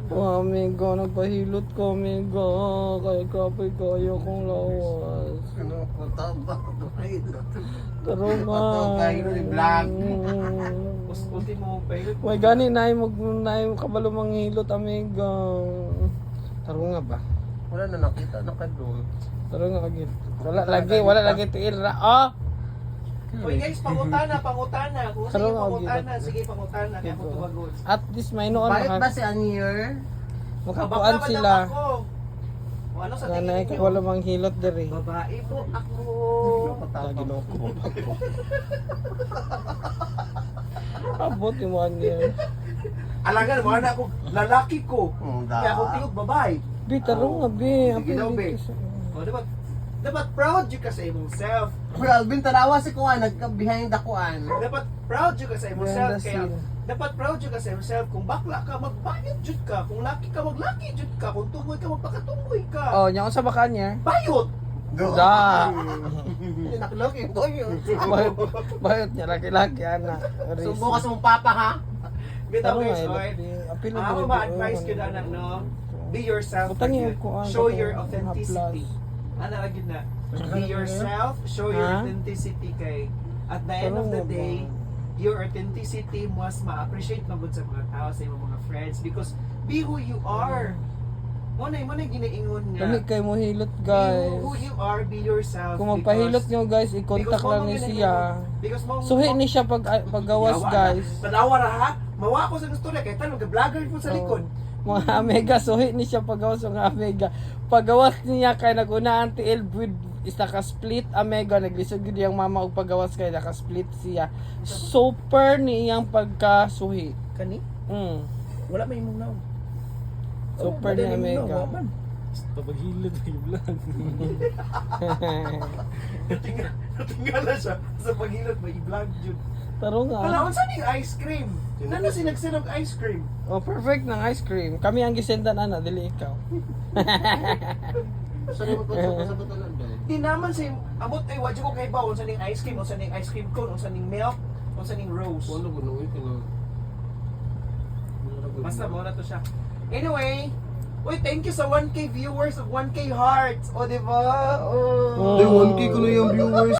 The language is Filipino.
Oh, amiga, nagpahilot ka, amiga. Kaya kapay kaya kong lawas. Ano ko tama? Taro nga. Ito, kayo ni vlog. Pusti mo pahilot. Uy, gani na yung kabalo manghilot, amiga. Taro nga ba? Wala na nakita, nakadul. Taro nga agad. Wala lagi tiil ra. Ah! Uy guys, pangutana. Kung sige Taro nga, pangutana, Gilbert. sige pangutana. Kaya ako tumagot. At least may noon Bakit ba si Anir? makakuan sila. O ano sa Nanay tingin kay nyo? wala manghilot diri. Babae po ako. Lagi no ko. Abot yung mga niya. Alangan mo na ako, lalaki ko. Da. Kaya ako tingog babae. Bi, taro nga, bi. Sige daw, bi. O dapat proud you ka sa imong self. Pero Alvin, tarawa si Kuan, nagka-behind the Kuan. Dapat proud you ka sa imong self. Behind the Kaya scene. dapat proud you ka sa imong self. Kung bakla ka, magbayad jud ka. Kung laki ka, maglaki jud ka. Kung tunggoy ka, magpakatunggoy ka. Oh, nya sa baka niya. Bayot! Da. Hindi nakalaki ko yun. Bayot niya laki-laki ana. Sumbo ka sa mong papa, ha? Bitaw guys, eh, oy. apil Ako ma-advise ko na no. Be yourself. Butang again. yung kuan, Show butang your yung authenticity. Ana ra gid na. Be yourself, show your Ha? authenticity kay at the end of the day, your authenticity must ma-appreciate magud sa mga tao, sa imong mga friends because be who you are. Mo na ginaingon nga. Dali kay mo hilot, Be guys. who you are, be yourself. Kung magpahilot because- nyo, guys, i-contact because lang mo ni ginaingon- siya. Because mo Suhi ni siya paggawas, guys. Tanawa ra ha. Mawa ko sa gusto na kay tanong vlogger po sa likod. Oh, mga Amega, suhi ni siya paggawas ng Amega. Paggawas niya kay nag-unaan TL with is naka-split Amega, naglisod gid yang mama og paggawas kay naka-split siya. Super ni iyang pagkasuhi. Kani? Wala may imong naon. Super ni Amega. Papaghilid yung vlog. Natingala siya sa paghilot may i-vlog jud. Taro Wala nga. unsa ning ice cream? Nana sinagsinog ice cream. Oh, perfect ng ice cream. Kami ang gisendan ana, dili ikaw. Saan mo pa sa batalan ba? Di naman si amot ay wa jud ko kay ba unsa ning ice cream, unsa ning ice cream cone, unsa ning milk, unsa ning rose. Ano ko nung ito na? Basta mo na to siya. Anyway, uy, thank you sa 1K viewers of 1K hearts. O, di ba? Oh. Oh. 1K ko na yung viewers.